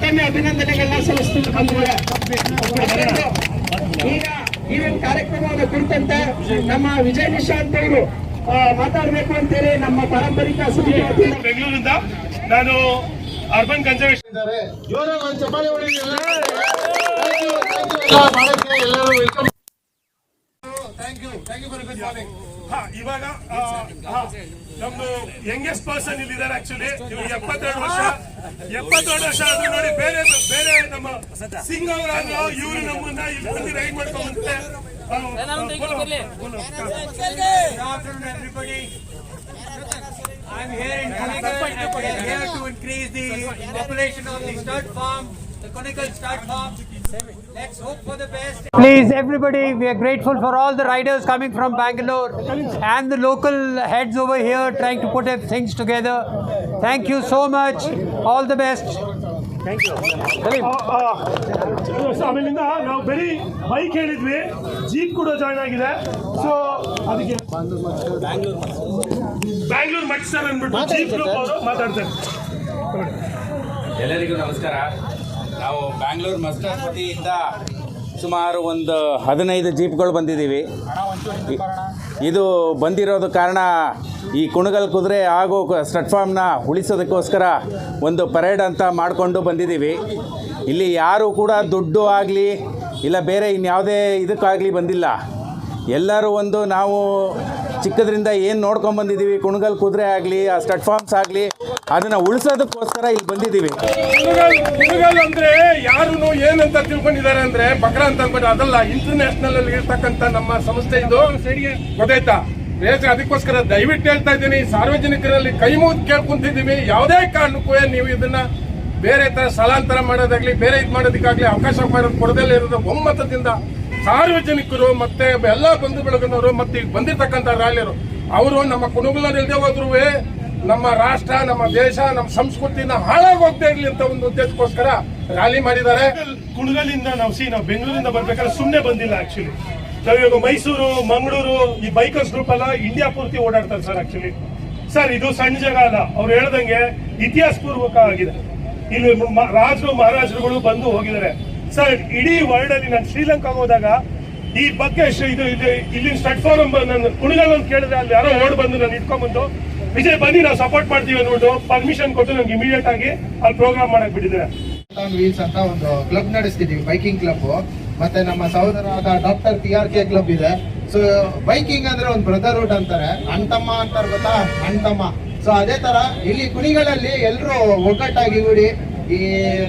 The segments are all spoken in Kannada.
ಮತ್ತೊಮ್ಮೆ ಅಭಿನಂದನೆಗಳನ್ನ ಸಲ್ಲಿಸ್ತೀವಿ ಬಂಧುಗಳೇ. ಈಗ ಈ ಒಂದು ಕಾರ್ಯಕ್ರಮವನ್ನು ಕುರಿತಂತೆ ನಮ್ಮ ವಿಜಯ್ ನಿಶಾಂತ್ ಅವರು ಮಾತಾಡಬೇಕು ಅಂತೇಳಿ ನಮ್ಮ ಪಾರಂಪರಿಕ ಸಮಿತಿ ವತಿಯಿಂದ ಬೆಂಗಳೂರಿಂದ ನಾನು ಅರ್ಬನ್ ಕನ್ಸರ್ವೇಷನ್ ಇದ್ದಾರೆ. ಇವಾಗ ನಮ್ದು ಯಂಗೆಸ್ಟ್ ಪರ್ಸನ್ ಇಲ್ಲಿ ಇದ್ದಾರೆ. ಆಕ್ಚುಲಿ 72 ವರ್ಷ ಆದ್ರೂ ನೋಡಿ ಬೇರೆ ಬೇರೆ ನಮ್ಮ ಸಿಂಗ್ ಅವರಾದ್ರು ಇವರು ನಮ್ಮನ್ನ ಇಲ್ಲಿ ಬಂದು ride ಮಾಡ್ಕೊಂಡ್ಬಂದ್ರೆ I'm here in Kunigal and we are here to increase the population of the stud farm, the Kunigal stud farm. Let's hope for the best. Please everybody, we are grateful for all the riders coming from Bangalore and the local heads over here trying to put things together. Thank you so much. All the best. Thank you. ಆಮೇಲಿಂದ ನಾವು ಬರೀ ಬೈಕ್ ಹೇಳಿದ್ವಿ, ಜೀಪ್ ಕೂಡ ಜಾಯ್ನ್ ಆಗಿದೆ. ಸೊ ಅದಕ್ಕೆ ಬ್ಯಾಂಗ್ಳೂರ್ ಮಟ್ ಸರ್ ಅಂದ್ಬಿಟ್ಟು ಜೀಪ್ ಗ್ರೂಪ್ ಅವರು ಮಾತಾಡ್ತಾರೆ. ಎಲ್ಲರಿಗೂ ನಮಸ್ಕಾರ. ನಾವು ಬ್ಯಾಂಗ್ಳೂರ್ ಮಸ್ಟರ್ ವತಿಯಿಂದ ಸುಮಾರು ಒಂದು 15 ಜೀಪ್ಗಳು ಬಂದಿದ್ದೀವಿ. ಇದು ಬಂದಿರೋದು ಕಾರಣ ಈ ಕುಣಗಲ್ ಕುದುರೆ ಹಾಗೂ ಸ್ಟಡ್ ಫಾರ್ಮ್ನ ಉಳಿಸೋದಕ್ಕೋಸ್ಕರ ಒಂದು ಪರೇಡ್ ಅಂತ ಮಾಡಿಕೊಂಡು ಬಂದಿದ್ದೀವಿ. ಇಲ್ಲಿ ಯಾರೂ ಕೂಡ ದುಡ್ಡು ಆಗಲಿ ಇಲ್ಲ ಬೇರೆ ಇನ್ಯಾವುದೇ ಇದಕ್ಕಾಗಲಿ ಬಂದಿಲ್ಲ. ಎಲ್ಲರೂ ಒಂದು ನಾವು ಚಿಕ್ಕದ್ರಿಂದ ಏನು ನೋಡ್ಕೊಂಡ್ಬಂದಿದ್ದೀವಿ, ಕುಣಗಲ್ ಕುದುರೆ ಆಗಲಿ ಆ ಸ್ಟಡ್ ಫಾರ್ಮ್ಸ್ ಆಗಲಿ ಅದನ್ನು ಉಳಿಸೋದಕ್ಕೋಸ್ಕರ ಇಲ್ಲಿ ಬಂದಿದ್ದೀವಿ. ಕುಣಗಲ್ ಅಂದರೆ ಯಾರು ಏನಂತ ತಿಳ್ಕೊಂಡಿದ್ದಾರೆ ಅಂದರೆ ಬಕ್ರ ಅಂತ ಅಂದ್ಬಿಟ್ಟು ಅದಲ್ಲ, ಇಂಟರ್ನ್ಯಾಷನಲ್ ಅಲ್ಲಿ ಇರ್ತಕ್ಕಂಥ ನಮ್ಮ ಸಂಸ್ಥೆ ಇದು ಗೊತ್ತಾಯ್ತಾ. ಅದಕ್ಕೋಸ್ಕರ ದಯವಿಟ್ಟು ಹೇಳ್ತಾ ಇದ್ದೀನಿ, ಸಾರ್ವಜನಿಕರಲ್ಲಿ ಕೈ ಮುಗಿದು ಕೇಳ್ಕೊಂತಿದ್ದೀವಿ, ಯಾವುದೇ ಕಾರಣಕ್ಕೂ ನೀವು ಇದನ್ನ ಬೇರೆ ತರ ಸ್ಥಳಾಂತರ ಮಾಡೋದಾಗ್ಲಿ ಬೇರೆ ಇದು ಮಾಡೋದಕ್ಕಾಗ್ಲಿ ಅವಕಾಶ ಕೊಡದಲ್ಲೇ ಇರೋದು ಒಮ್ಮತದಿಂದ ಸಾರ್ವಜನಿಕರು ಮತ್ತೆ ಎಲ್ಲ ಬಂಧು ಬಳಗದವರು ಮತ್ತೆ ಈಗ ಬಂದಿರತಕ್ಕಂಥ ರ್ಯಾಲಿಯರು ಅವರು ನಮ್ಮ ಕುಣಗಲ್ನಲ್ಲಿ ಇಲ್ಲದೆ ಹೋದ್ರು ನಮ್ಮ ರಾಷ್ಟ್ರ, ನಮ್ಮ ದೇಶ, ನಮ್ಮ ಸಂಸ್ಕೃತಿನ ಹಾಳಾಗಿ ಹೋಗ್ತಾ ಇರ್ಲಿ ಅಂತ ಒಂದು ಉದ್ದೇಶಕ್ಕೋಸ್ಕರ ರ್ಯಾಲಿ ಮಾಡಿದ್ದಾರೆ. ಕುಣಗಲಿಂದ ನಾವು ಬೆಂಗಳೂರಿಂದ ಬರ್ಬೇಕಾದ್ರೆ ಸುಮ್ಮನೆ ಬಂದಿಲ್ಲ. ಆಕ್ಚುಲಿ ನಾವಿವಾಗ ಮೈಸೂರು, ಮಂಗಳೂರು ಈ ಬೈಕರ್ಸ್ ಗ್ರೂಪ್ ಎಲ್ಲ ಇಂಡಿಯಾ ಪೂರ್ತಿ ಓಡಾಡ್ತಾರೆ ಸರ್. ಆಕ್ಚುಲಿ ಸರ್ ಇದು ಸಣ್ಣ ಜಾಗ ಅಲ್ಲ, ಅವ್ರು ಹೇಳ್ದಂಗೆ ಇತಿಹಾಸ ಪೂರ್ವಕ ಆಗಿದೆ. ಇಲ್ಲಿ ರಾಜರು ಮಹಾರಾಜರುಗಳು ಬಂದು ಹೋಗಿದ್ದಾರೆ ಸರ್. ಇಡೀ ವರ್ಲ್ಡ್ ಅಲ್ಲಿ ನಾನು ಶ್ರೀಲಂಕಾಗೆ ಹೋದಾಗ ಈ ಬಗ್ಗೆ ಇಲ್ಲಿನ ಸ್ಟಡ್ ಫಾರ್ಮ್ ನಾನು ಕುಣಿಗಲ್ ಅಂತ ಕೇಳಿದ್ರೆ ಅಲ್ಲಿ ಯಾರೋ ಓಡ್ ಬಂದು ನಾನು ಇಟ್ಕೊಂಡ್ಬಂದು ವಿಜಯ್ ಬನ್ನಿ ನಾವು ಸಪೋರ್ಟ್ ಮಾಡ್ತೀವಿ ಅಂದ್ಬಿಟ್ಟು ಪರ್ಮಿಷನ್ ಕೊಟ್ಟು ನಂಗೆ ಇಮಿಡಿಯೇಟ್ ಆಗಿ ಅಲ್ಲಿ ಪ್ರೋಗ್ರಾಮ್ ಮಾಡಕ್ ಬಿಟ್ಟಿದ್ದಾರೆ. ವೀಲ್ಸ್ ಅಂತ ಒಂದು ಕ್ಲಬ್ ನಡೆಸ್ತಿದೀವಿ, ಬೈಕಿಂಗ್ ಕ್ಲಬ್. ಮತ್ತೆ ನಮ್ಮ ಸಹೋದರರಾದ ಡಾಕ್ಟರ್ PRK ಕ್ಲಬ್ ಇದೆ. ಸೊ ಬೈಕಿಂಗ್ ಅಂದ್ರೆ ಒಂದು ಬ್ರದರ್ಹುಡ್ ಅಂತಾರೆ, ಅಣ್ತಮ್ಮ ಅಂತಾರೆ ಗೊತ್ತಾ, ಅಣ್ತಮ್ಮ. ಸೊ ಅದೇ ತರ ಇಲ್ಲಿ ಕುಣಿಗಳಲ್ಲಿ ಎಲ್ಲರೂ ಒಗ್ಗಟ್ಟಾಗಿ ಕೂಡಿ ಈ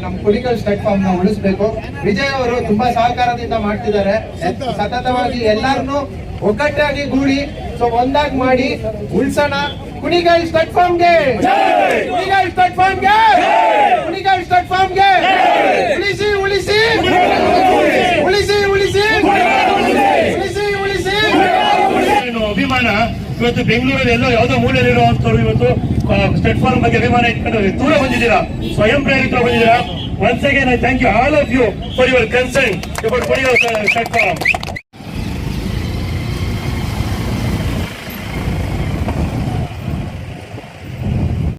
ನಮ್ಮ ಕುಣಿಗಲ್ ಸ್ಟಡ್ ಫಾರ್ಮ್ ನ ಉಳಿಸ್ಬೇಕು. ವಿಜಯ್ ಅವರು ತುಂಬಾ ಸಹಕಾರದಿಂದ ಮಾಡ್ತಿದ್ದಾರೆ. ಸತತವಾಗಿ ಎಲ್ಲಾರನ್ನು ಒಗ್ಗಟ್ಟಾಗಿ ಗೂಡಿ ಸೊ ಒಂದಾಗಿ ಮಾಡಿ ಉಳಿಸೋಣ. ಕುಣಿಗಲ್ ಸ್ಟಡ್ ಫಾರ್ಮ್ಗೆ, ಕುಣಿಗಲ್ ಸ್ಟಡ್ ಫಾರ್ಮ್ಗೆ, ಕುಣಿಗಲ್ ಸ್ಟಡ್ ಫಾರ್ಮ್ಗೆ ಉಳಿಸಿ ಉಳಿಸಿ ಉಳಿಸಿ ಉಳಿಸಿ ಉಳಿಸಿ ಉಳಿಸಿ. ಅಭಿಮಾನ ಇವತ್ತು ಬೆಂಗಳೂರಲ್ಲಿ ಎಲ್ಲೋ ಯಾವುದೋ ಮೂಲೆಯಲ್ಲಿರುವಂತವ್ರು ಇವತ್ತು ಸ್ಟಡ್ ಫಾರ್ಮ್ ಬಗ್ಗೆ ಅಭಿಮಾನ ಇಟ್ಕೊಂಡು ದೂರ ಬಂದಿದ್ದೀರಾ, ಸ್ವಯಂ ಪ್ರೇರಿತ ಬಂದಿದ್ದೀರಾ. Once again I thank you all of you for your concern about stud form.